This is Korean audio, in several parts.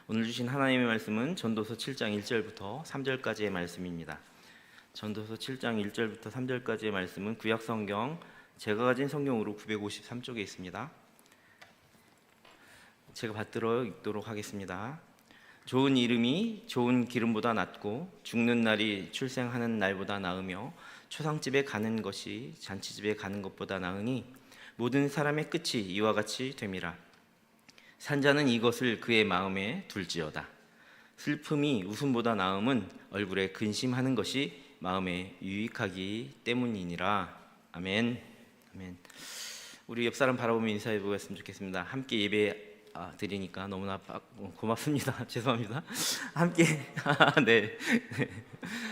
오늘 주신 하나님의 말씀은 전도서 7장 1절부터 3절까지의 말씀입니다. 전도서 7장 1절부터 3절까지의 말씀은 구약성경 제가 가진 성경으로 953쪽에 있습니다. 제가 받들어 읽도록 하겠습니다. 좋은 이름이 좋은 기름보다 낫고 죽는 날이 출생하는 날보다 나으며 초상집에 가는 것이 잔치집에 가는 것보다 나으니 모든 사람의 끝이 이와 같이 됨이라. 산자는 이것을 그의 마음에 둘지어다. 슬픔이 웃음보다 나음은 얼굴에 근심하는 것이 마음에 유익하기 때문이니라. 아멘. 아멘. 우리 옆 사람 바라보며 인사해 보겠으면 좋겠습니다. 함께 예배 드리니까 너무나 고맙습니다. 죄송합니다. 함께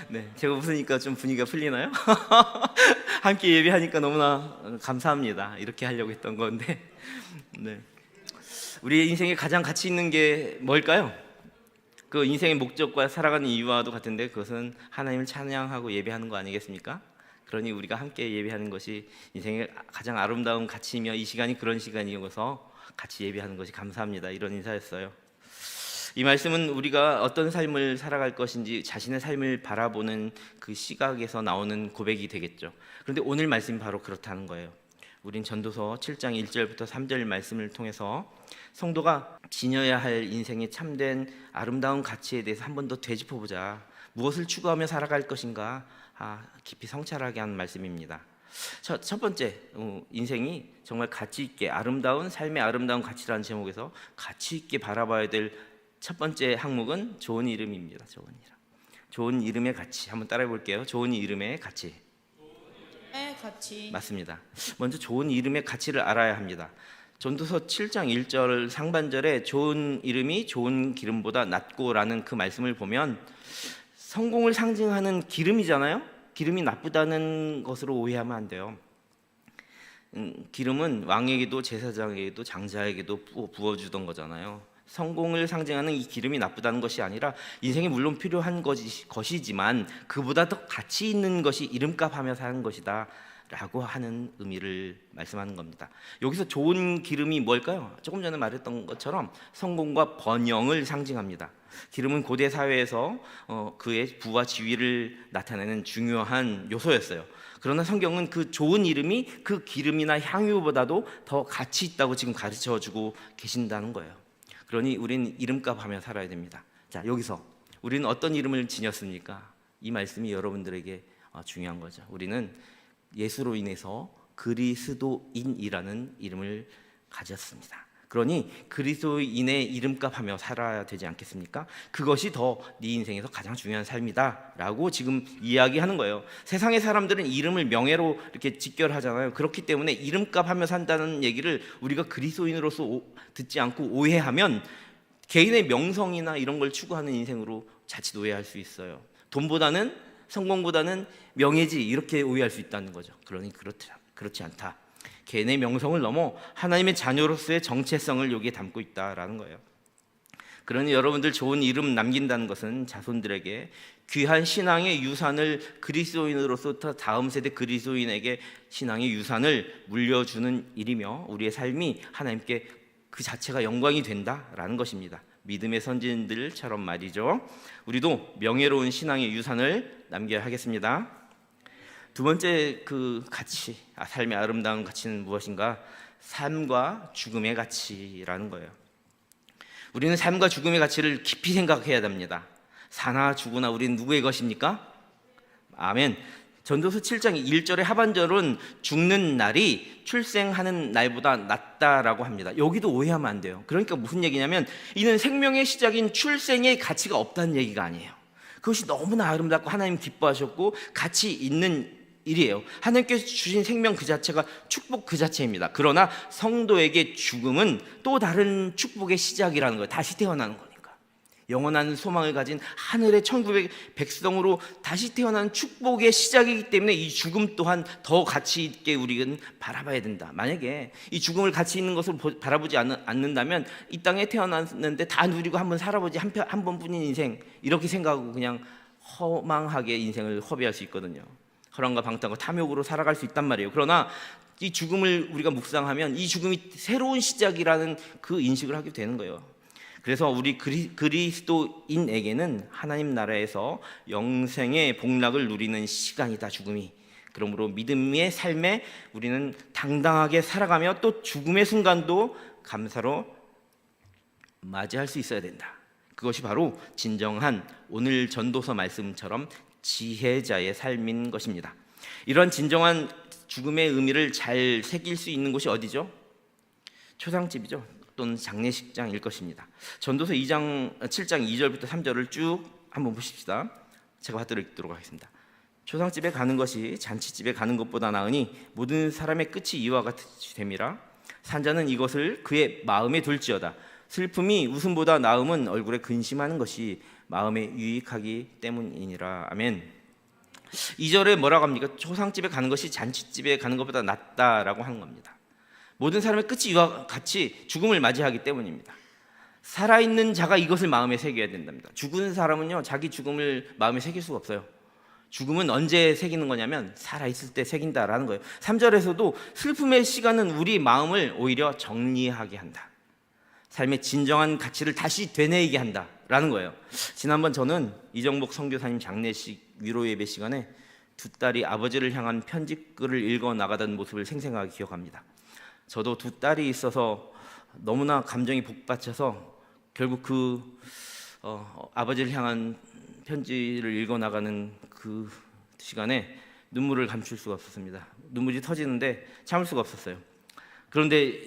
네, 제가 웃으니까 좀 분위기가 풀리나요? 함께 예배하니까 너무나 감사합니다. 이렇게 하려고 했던 건데, 네. 우리의 인생에 가장 가치 있는 게 뭘까요? 그 인생의 목적과 살아가는 이유와도 같은데 그것은 하나님을 찬양하고 예배하는 거 아니겠습니까? 그러니 우리가 함께 예배하는 것이 인생의 가장 아름다운 가치이며 이 시간이 그런 시간이어서 같이 예배하는 것이 감사합니다. 이런 인사였어요. 이 말씀은 우리가 어떤 삶을 살아갈 것인지 자신의 삶을 바라보는 그 시각에서 나오는 고백이 되겠죠. 그런데 오늘 말씀이 바로 그렇다는 거예요. 우린 전도서 7장 1절부터 3절 말씀을 통해서 성도가 지녀야 할 인생의 참된 아름다운 가치에 대해서 한 번 더 되짚어보자. 무엇을 추구하며 살아갈 것인가 깊이 성찰하게 하는 말씀입니다. 첫 번째, 인생이 정말 가치 있게 아름다운 삶의 아름다운 가치라는 제목에서 가치 있게 바라봐야 될 첫 번째 항목은 좋은 이름입니다. 좋은 이름. 좋은 이름의 가치. 한번 따라해 볼게요. 좋은 이름의 가치. 가치. 맞습니다. 먼저 좋은 이름의 가치를 알아야 합니다. 전도서 7장 1절 상반절에 좋은 이름이 좋은 기름보다 낫고라는 그 말씀을 보면 성공을 상징하는 기름이잖아요. 기름이 나쁘다는 것으로 오해하면 안 돼요. 기름은 왕에게도 제사장에게도 장자에게도 부어주던 거잖아요. 성공을 상징하는 이 기름이 나쁘다는 것이 아니라 인생에 물론 필요한 것이지만 그보다 더 가치 있는 것이 이름값하며 사는 것이다 라고 하는 의미를 말씀하는 겁니다. 여기서 좋은 기름이 뭘까요? 조금 전에 말했던 것처럼 성공과 번영을 상징합니다. 기름은 고대 사회에서 그의 부와 지위를 나타내는 중요한 요소였어요. 그러나 성경은 그 좋은 이름이 그 기름이나 향유보다도 더 가치 있다고 지금 가르쳐주고 계신다는 거예요. 그러니 우리는 이름값하며 살아야 됩니다. 자, 여기서 우리는 어떤 이름을 지녔습니까? 이 말씀이 여러분들에게 중요한 거죠. 우리는 예수로 인해서 그리스도인이라는 이름을 가졌습니다. 그러니 그리스도인의 이름값하며 살아야 되지 않겠습니까? 그것이 더 네 인생에서 가장 중요한 삶이다 라고 지금 이야기하는 거예요. 세상의 사람들은 이름을 명예로 이렇게 직결하잖아요. 그렇기 때문에 이름값하며 산다는 얘기를 우리가 그리스도인으로서 듣지 않고 오해하면 개인의 명성이나 이런 걸 추구하는 인생으로 자칫 오해할 수 있어요. 돈보다는 성공보다는 명예지 이렇게 오해할 수 있다는 거죠. 그러니 그렇지 않다. 개인의 명성을 넘어 하나님의 자녀로서의 정체성을 여기에 담고 있다라는 거예요. 그러니 여러분들 좋은 이름 남긴다는 것은 자손들에게 귀한 신앙의 유산을 그리스도인으로서 다음 세대 그리스도인에게 신앙의 유산을 물려주는 일이며 우리의 삶이 하나님께 그 자체가 영광이 된다라는 것입니다. 믿음의 선진들처럼 말이죠. 우리도 명예로운 신앙의 유산을 남겨야 하겠습니다. 두 번째 그 가치, 삶의 아름다운 가치는 무엇인가? 삶과 죽음의 가치라는 거예요. 우리는 삶과 죽음의 가치를 깊이 생각해야 됩니다. 사나 죽으나 우리는 누구의 것입니까? 아멘. 전도서 7장 1절의 하반절은 죽는 날이 출생하는 날보다 낫다라고 합니다. 여기도 오해하면 안 돼요. 그러니까 무슨 얘기냐면 이는 생명의 시작인 출생의 가치가 없다는 얘기가 아니에요. 그것이 너무나 아름답고 하나님 기뻐하셨고 가치 있는 일이에요. 하나님께서 주신 생명 그 자체가 축복 그 자체입니다. 그러나 성도에게 죽음은 또 다른 축복의 시작이라는 거예요. 다시 태어나는 거니까. 영원한 소망을 가진 하늘의 천국의 백성으로 다시 태어나는 축복의 시작이기 때문에 이 죽음 또한 더 가치 있게 우리는 바라봐야 된다. 만약에 이 죽음을 가치 있는 것을 바라보지 않는다면 이 땅에 태어났는데 다 누리고 한번 살아보지 한 번뿐인 인생 이렇게 생각하고 그냥 허망하게 인생을 허비할 수 있거든요. 허랑과 방탕과 탐욕으로 살아갈 수 있단 말이에요. 그러나 이 죽음을 우리가 묵상하면 이 죽음이 새로운 시작이라는 그 인식을 하게 되는 거예요. 그래서 우리 그리스도인에게는 하나님 나라에서 영생의 복락을 누리는 시간이다, 죽음이. 그러므로 믿음의 삶에 우리는 당당하게 살아가며 또 죽음의 순간도 감사로 맞이할 수 있어야 된다. 그것이 바로 진정한 오늘 전도서 말씀처럼 지혜자의 삶인 것입니다. 이런 진정한 죽음의 의미를 잘 새길 수 있는 곳이 어디죠? 초상집이죠. 또는 장례식장일 것입니다. 전도서 7장 2절부터 3절을 쭉 한번 보십시다. 제가 받들도록 하겠습니다. 초상집에 가는 것이 잔치집에 가는 것보다 나으니 모든 사람의 끝이 이와 같이 됨이라. 산자는 이것을 그의 마음에 둘지어다. 슬픔이 웃음보다 나음은 얼굴에 근심하는 것이 마음에 유익하기 때문이니라. 아멘. 2절에 뭐라고 합니까? 초상집에 가는 것이 잔치집에 가는 것보다 낫다라고 하는 겁니다. 모든 사람의 끝이 이와 같이 죽음을 맞이하기 때문입니다. 살아있는 자가 이것을 마음에 새겨야 된답니다. 죽은 사람은요, 자기 죽음을 마음에 새길 수가 없어요. 죽음은 언제 새기는 거냐면 살아있을 때 새긴다라는 거예요. 3절에서도 슬픔의 시간은 우리 마음을 오히려 정리하게 한다. 삶의 진정한 가치를 다시 되뇌이게 한다라는 거예요. 지난번 저는 이정복 선교사님 장례식 위로 예배 시간에 두 딸이 아버지를 향한 편지글을 읽어 나가던 모습을 생생하게 기억합니다. 저도 두 딸이 있어서 너무나 감정이 복받쳐서 결국 아버지를 향한 편지를 읽어 나가는 그 시간에 눈물을 감출 수가 없었습니다. 눈물이 터지는데 참을 수가 없었어요. 그런데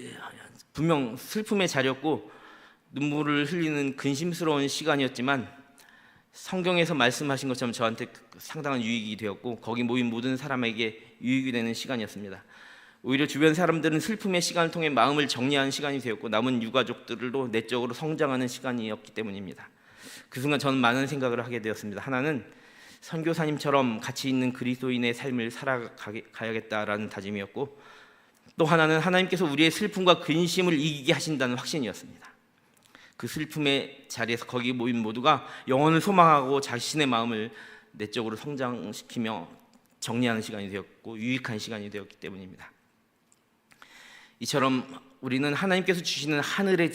분명 슬픔의 자리였고 눈물을 흘리는 근심스러운 시간이었지만 성경에서 말씀하신 것처럼 저한테 상당한 유익이 되었고 거기 모인 모든 사람에게 유익이 되는 시간이었습니다. 오히려 주변 사람들은 슬픔의 시간을 통해 마음을 정리하는 시간이 되었고 남은 유가족들도 내적으로 성장하는 시간이었기 때문입니다. 그 순간 저는 많은 생각을 하게 되었습니다. 하나는 선교사님처럼 가치 있는 그리스도인의 삶을 살아가야겠다라는 다짐이었고, 또 하나는 하나님께서 우리의 슬픔과 근심을 이기게 하신다는 확신이었습니다. 그 슬픔의 자리에서 거기 모인 모두가 영혼을 소망하고 자신의 마음을 내적으로 성장시키며 정리하는 시간이 되었고 유익한 시간이 되었기 때문입니다. 이처럼 우리는 하나님께서 주시는 하늘의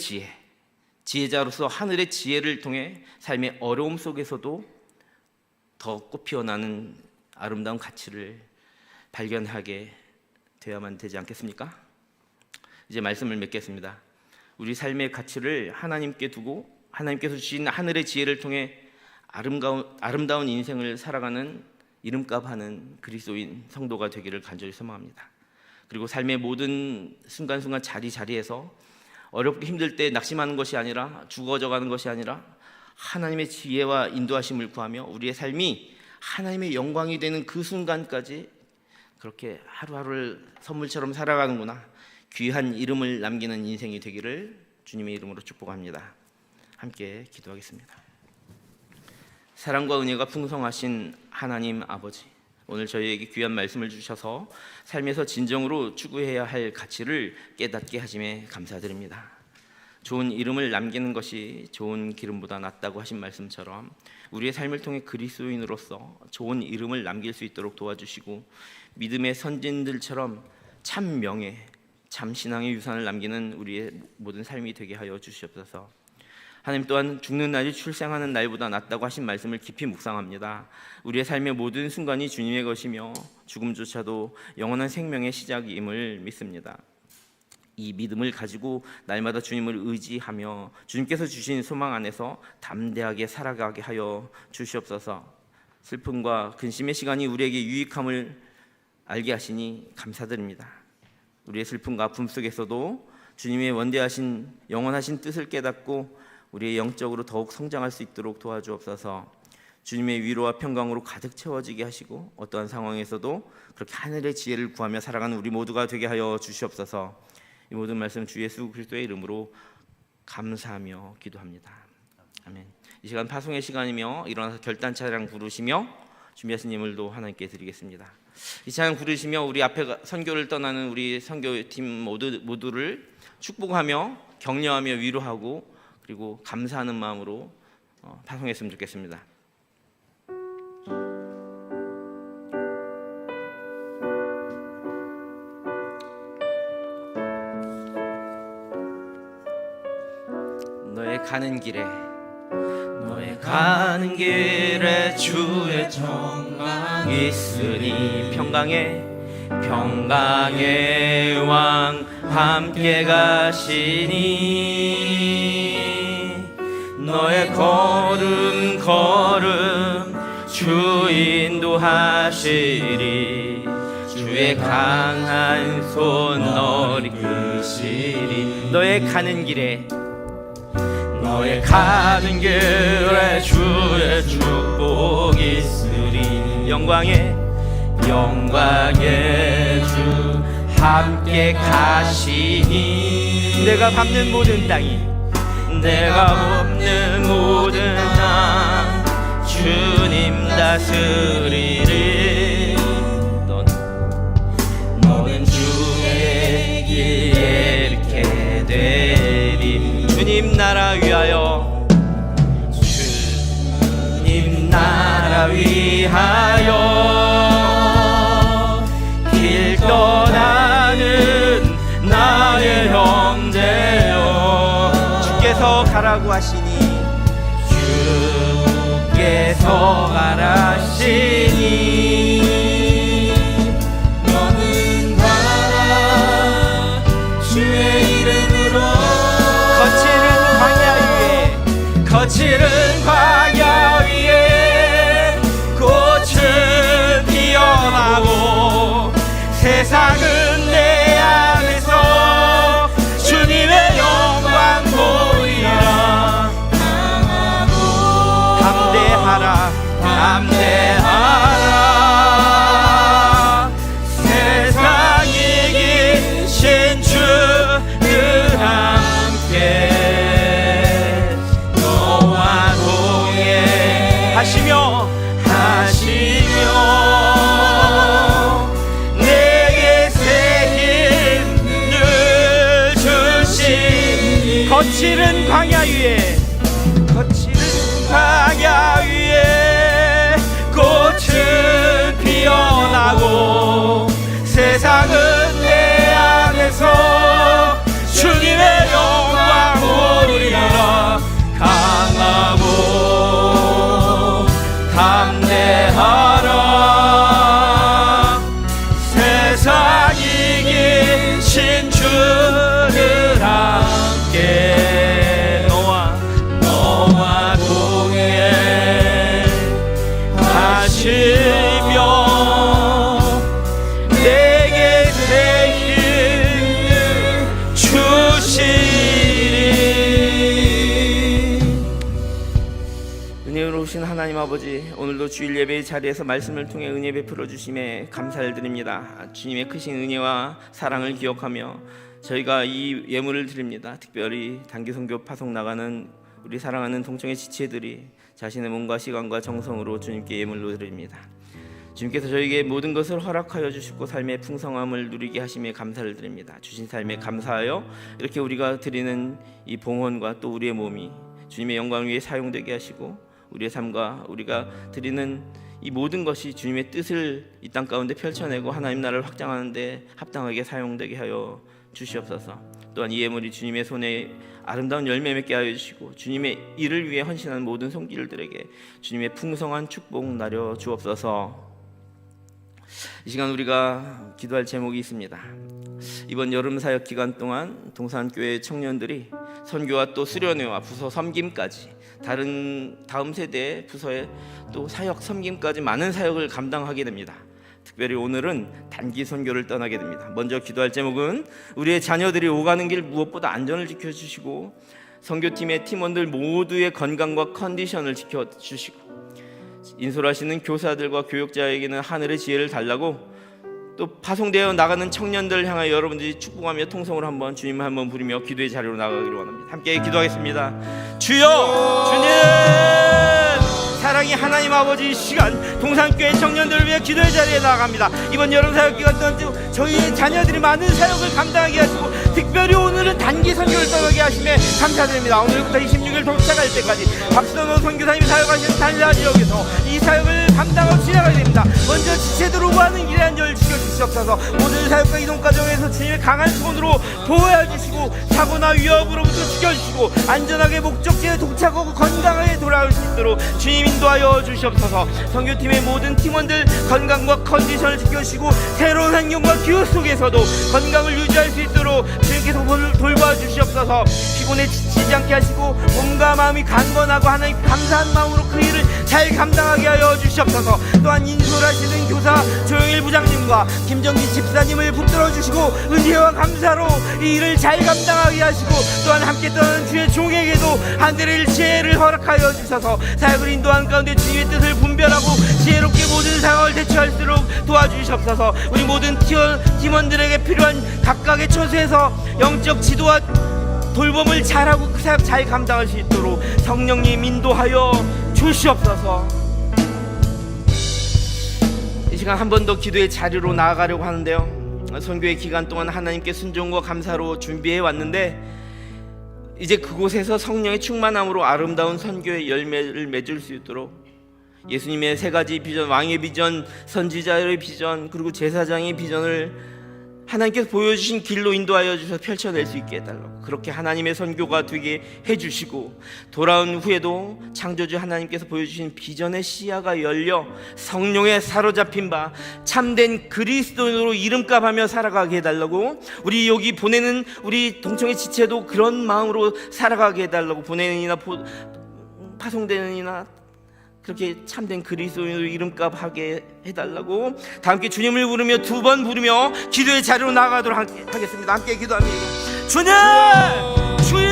지혜자로서 하늘의 지혜를 통해 삶의 어려움 속에서도 더 꽃피어나는 아름다운 가치를 발견하게 되어야만 되지 않겠습니까? 이제 말씀을 맺겠습니다. 우리 삶의 가치를 하나님께 두고 하나님께서 주신 하늘의 지혜를 통해 아름다운 인생을 살아가는 이름값하는 그리스도인 성도가 되기를 간절히 소망합니다. 그리고 삶의 모든 순간순간 자리에서 어렵고 힘들 때 낙심하는 것이 아니라 죽어져가는 것이 아니라 하나님의 지혜와 인도하심을 구하며 우리의 삶이 하나님의 영광이 되는 그 순간까지 그렇게 하루하루를 선물처럼 살아가는구나, 귀한 이름을 남기는 인생이 되기를 주님의 이름으로 축복합니다. 함께 기도하겠습니다. 사랑과 은혜가 풍성하신 하나님 아버지, 오늘 저희에게 귀한 말씀을 주셔서 삶에서 진정으로 추구해야 할 가치를 깨닫게 하심에 감사드립니다. 좋은 이름을 남기는 것이 좋은 기름보다 낫다고 하신 말씀처럼 우리의 삶을 통해 그리스도인으로서 좋은 이름을 남길 수 있도록 도와주시고 믿음의 선진들처럼 참 명예, 참 신앙의 유산을 남기는 우리의 모든 삶이 되게 하여 주시옵소서. 하나님 또한 죽는 날이 출생하는 날보다 낫다고 하신 말씀을 깊이 묵상합니다. 우리의 삶의 모든 순간이 주님의 것이며 죽음조차도 영원한 생명의 시작임을 믿습니다. 이 믿음을 가지고 날마다 주님을 의지하며 주님께서 주신 소망 안에서 담대하게 살아가게 하여 주시옵소서. 슬픔과 근심의 시간이 우리에게 유익함을 알게 하시니 감사드립니다. 우리의 슬픔과 아픔 속에서도 주님의 원대하신 영원하신 뜻을 깨닫고 우리의 영적으로 더욱 성장할 수 있도록 도와주옵소서. 주님의 위로와 평강으로 가득 채워지게 하시고 어떠한 상황에서도 그렇게 하늘의 지혜를 구하며 살아가는 우리 모두가 되게 하여 주시옵소서. 이 모든 말씀 주 예수 그리스도의 이름으로 감사하며 기도합니다. 아멘. 이 시간 파송의 시간이며 일어나서 결단 찬양 부르시며 준비하신 예물도 하나님께 드리겠습니다. 이 찬양 부르시며 우리 앞에 선교를 떠나는 우리 선교팀 모두를 축복하며 격려하며 위로하고 그리고 감사하는 마음으로 파송했으면 좋겠습니다. 너의 가는 길에 가는 길에 주의 평강 있으니 평강의 왕 함께 가시니 너의 걸음 주 인도하시리 주의 강한 손 너를 이끄시리 너의 가는 길에 주의 축복 있으리 영광의 주 함께 가시니 내가 밟는 모든 땅 주님 다스리리 너는 주의 길에 이렇게 되리 주님 나라 위하여 길 떠나는 나의 형제여 주께서 가라고 하시니 너는 가라 주의 이름으로 거칠은 광야 위에 꽃은 피어나고 세상은 내 안에서 주님의 영광 보이라 담대하라 세상 이기신 주를 함께 너와 동행하시며 내게 새 힘을 주시니 거칠은 광야 위에 꽃은 피어나고 세상은 내 안에서 주님의 영광 보리라 강하고 담대하라 세상 이기신 주를 함께 너와 동행하시며 내게 새 힘을 주시리 은혜로우신 하나님 아버지 오늘도 주일 예배의 자리에서 말씀을 통해 은혜 베풀어 주심에 감사를 드립니다. 주님의 크신 은혜와 사랑을 기억하며 저희가 이 예물을 드립니다. 특별히 단기 선교 파송 나가는 우리 사랑하는 동청의 지체들이 자신의 몸과 시간과 정성으로 주님께 예물로 드립니다. 주님께서 저에게 모든 것을 허락하여 주시고 삶의 풍성함을 누리게 하심에 감사를 드립니다. 주신 삶에 감사하여 이렇게 우리가 드리는 이 봉헌과 또 우리의 몸이 주님의 영광 위에 사용되게 하시고 우리의 삶과 우리가 드리는 이 모든 것이 주님의 뜻을 이 땅 가운데 펼쳐내고 하나님 나라를 확장하는 데 합당하게 사용되게 하여 주시옵소서. 또한 이 예물이 주님의 손에 아름다운 열매 맺게 하여 주시고 주님의 일을 위해 헌신하는 모든 손길들에게 주님의 풍성한 축복 나려 주옵소서. 이 시간 우리가 기도할 제목이 있습니다. 이번 여름 사역 기간 동안 동산교회 청년들이 선교와 또 수련회와 부서 섬김까지 다음 세대의 부서의 또 사역 섬김까지 많은 사역을 감당하게 됩니다. 특별히 오늘은 단기 선교를 떠나게 됩니다. 먼저 기도할 제목은 우리의 자녀들이 오가는 길 무엇보다 안전을 지켜주시고 선교팀의 팀원들 모두의 건강과 컨디션을 지켜주시고 인솔하시는 교사들과 교육자에게는 하늘의 지혜를 달라고 또 파송되어 나가는 청년들을 향하여 여러분들이 축복하며 통성으로 한번 주님을 한번 부르며 기도의 자리로 나가기를 원합니다. 함께 기도하겠습니다. 주여 주님 사랑이 하나님 아버지 이 시간 동산교회 청년들을 위해 기도의 자리에 나아갑니다. 이번 여름 사역 기간 동안 저희의 자녀들이 많은 사역을 감당하게 하시고 특별히 오늘은 단기 선교를 떠나게 하심에 감사드립니다. 오늘부터 26일 도착할 때까지 박선호 선교사님이 사역하시는 단라 지역에서 이 사역을 감당하고 지나가야 됩니다. 먼저 지체들로 구하는 기대한 절 지켜주시옵소서. 모든 사역과 이동 과정에서 주님의 강한 손으로 보호해 주시고 사고나 위협으로부터 지켜주시고 안전하게 목적지에 도착하고 건강하게 돌아올 수 있도록 주님 인도하여 주시옵소서. 선교팀의 모든 팀원들 건강과 컨디션을 지켜주시고 새로운 환경과 기후 속에서도 건강을 유지할 수 있도록 주님께서 돌봐 주시옵소서. 피곤에 지치지 않게 하시고 몸과 마음이 강건하고 하나님 감사한 마음으로 그 일을 잘 감당하게 하여 주시옵소서. 또한 인솔하시는 교사 조영일 부장님과 김정기 집사님을 붙들어 주시고 은혜와 감사로 이 일을 잘 감당하게 하시고 또한 함께 떠나는 주의 종에게도 하늘의 지혜를 허락하여 주셔서 사역을 인도한 가운데 주님의 뜻을 분별하고 지혜롭게 모든 상황을 대처할수록 도와주시옵소서. 우리 모든 팀원들에게 필요한 각각의 처소에서 영적 지도와 돌봄을 잘하고 그 사역 잘 감당할 수 있도록 성령님 인도하여 주시옵소서. 이 시간 한 번 더 기도의 자리로 나아가려고 하는데요, 선교의 기간 동안 하나님께 순종과 감사로 준비해 왔는데 이제 그곳에서 성령의 충만함으로 아름다운 선교의 열매를 맺을 수 있도록 예수님의 세 가지 비전, 왕의 비전, 선지자의 비전, 그리고 제사장의 비전을 하나님께서 보여주신 길로 인도하여 주셔서 펼쳐낼 수 있게 해달라고, 그렇게 하나님의 선교가 되게 해주시고 돌아온 후에도 창조주 하나님께서 보여주신 비전의 시야가 열려 성령에 사로잡힌 바 참된 그리스도인으로 이름값하며 살아가게 해달라고, 우리 여기 보내는 우리 동청의 지체도 그런 마음으로 살아가게 해달라고, 보내는 이나 파송되는 이나 그렇게 참된 그리스도인으로 이름값 하게 해달라고 다 함께 주님을 부르며 두 번 부르며 기도의 자리로 나아가도록 하겠습니다. 함께 기도합니다. 주님, 주여,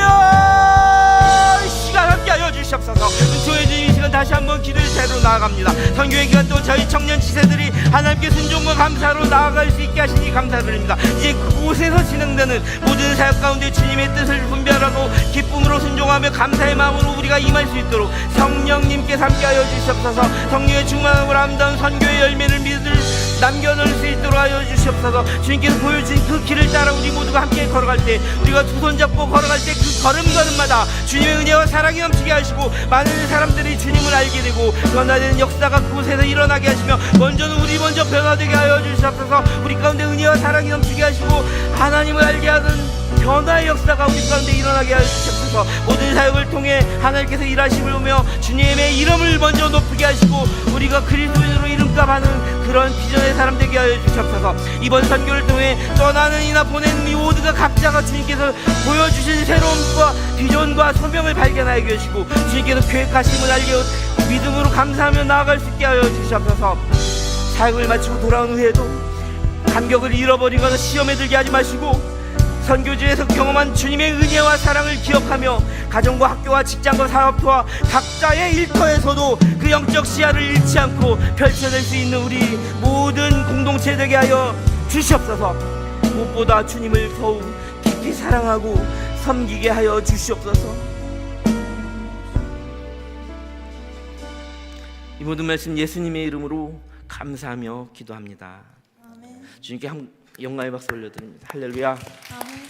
시간 함께 하여 주시옵소서. 은총해 주님, 이 시간 다시 한번 기도의 자리로 나아갑니다. 선교의 기간 또 저희 청년 지세들이 하나님께 순종과 감사로 나아갈 수 있게 하시니 감사드립니다. 이제 그곳에서 진행되는 모든 사역 가운데 주님의 뜻을 분별하고 기쁨으로 순종하며 감사의 마음으로 우리가 임할 수 있도록 성령님께서 함께하여 주시옵소서. 성령의 충만함으로 아름다운 선교의 열매를 남겨놓을 수 있도록 하여 주시옵소서. 주님께서 보여주신 그 길을 따라 우리 모두가 함께 걸어갈 때, 우리가 두 손 잡고 걸어갈 때 그 걸음걸음마다 주님의 은혜와 사랑이 넘치게 하시고 많은 사람들이 주님을 알게 되고 변화되는 역사가 그곳에서 일어나게 하시며 먼저는 우리 먼저 변화되게 하여 주시옵소서. 우리 가운데 은혜와 사랑이 넘치게 하시고 하나님을 알게 하는 변화의 역사가 우리 가운데 일어나게 하여 주시옵소서. 모든 사역을 통해 하나님께서 일하심을 보며 주님의 이름을 먼저 높이게 하시고 우리가 그리스도인으로 이름값하는 그런 비전의 사람 되게 하여 주시옵소서. 이번 선교를 통해 떠나는 이나 보내는 이 모두가 각자가 주님께서 보여주신 새로움과 비전과 소명을 발견하게 하시고 주님께서 계획하심을 알게 믿음으로 감사하며 나아갈 수 있게 하여 주시옵소서. 사역을 마치고 돌아온 후에도 감격을 잃어버리거나 시험에 들게 하지 마시고 선교지에서 경험한 주님의 은혜와 사랑을 기억하며 가정과 학교와 직장과 사업과 각자의 일터에서도 그 영적 시야를 잃지 않고 펼쳐낼 수 있는 우리 모든 공동체 되게 하여 주시옵소서. 무엇보다 주님을 더욱 깊이 사랑하고 섬기게 하여 주시옵소서. 이 모든 말씀 예수님의 이름으로 감사하며 기도합니다. 아멘. 주님께 영광의 박수 올려드립니다. 할렐루야. 아멘.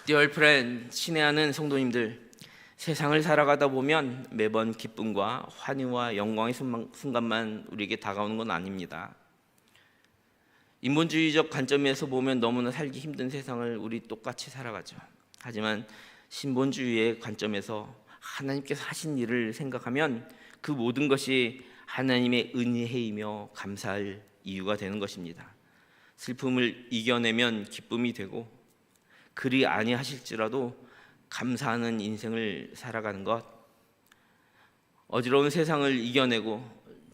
Dear friend, 친애하는 성도님들, 세상을 살아가다 보면 매번 기쁨과 환희와 영광의 순간만 우리에게 다가오는 건 아닙니다. 인본주의적 관점에서 보면 너무나 살기 힘든 세상을 우리 똑같이 살아가죠. 하지만 신본주의의 관점에서 하나님께서 하신 일을 생각하면 그 모든 것이 하나님의 은혜이며 감사할 이유가 되는 것입니다. 슬픔을 이겨내면 기쁨이 되고 그리 아니하실지라도 감사하는 인생을 살아가는 것, 어지러운 세상을 이겨내고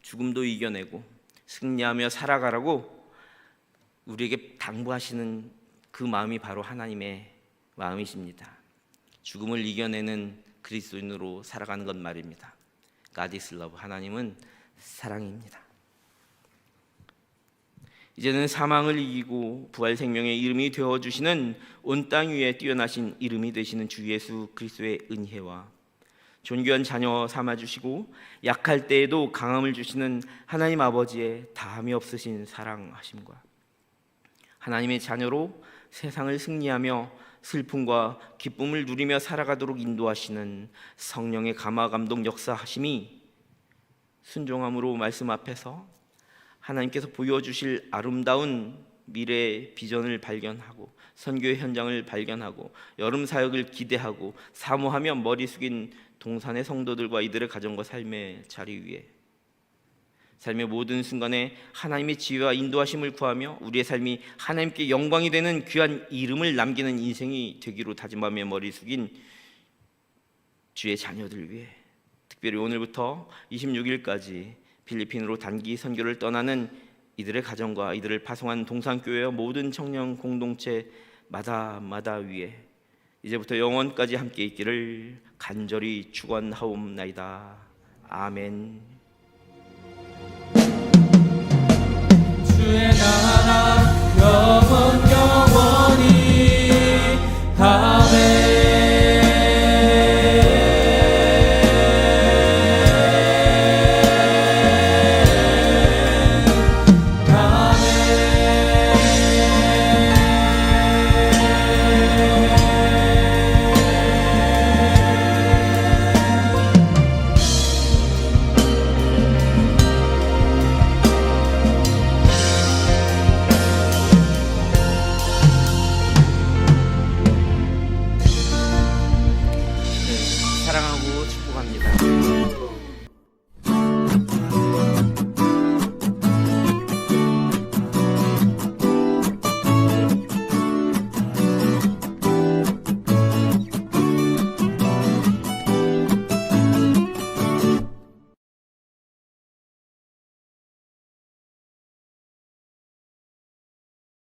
죽음도 이겨내고 승리하며 살아가라고 우리에게 당부하시는 그 마음이 바로 하나님의 마음이십니다. 죽음을 이겨내는 그리스도인으로 살아가는 것 말입니다. God is love, 하나님은 사랑입니다. 이제는 사망을 이기고 부활 생명의 이름이 되어주시는 온 땅 위에 뛰어나신 이름이 되시는 주 예수 그리스도의 은혜와 존귀한 자녀 삼아주시고 약할 때에도 강함을 주시는 하나님 아버지의 다함이 없으신 사랑하심과 하나님의 자녀로 세상을 승리하며 슬픔과 기쁨을 누리며 살아가도록 인도하시는 성령의 감화 감동 역사하심이 순종함으로 말씀 앞에서 하나님께서 보여주실 아름다운 미래의 비전을 발견하고 선교의 현장을 발견하고 여름 사역을 기대하고 사모하며 머리 숙인 동산의 성도들과 이들의 가정과 삶의 자리 위에 삶의 모든 순간에 하나님의 지혜와 인도하심을 구하며 우리의 삶이 하나님께 영광이 되는 귀한 이름을 남기는 인생이 되기로 다짐하며 머리 숙인 주의 자녀들 위해 특별히 오늘부터 26일까지 필리핀으로 단기 선교를 떠나는 이들의 가정과 이들을 파송한 동산교회와 모든 청년 공동체마다 위에 이제부터 영원까지 함께 있기를 간절히 축원하옵나이다. 아멘.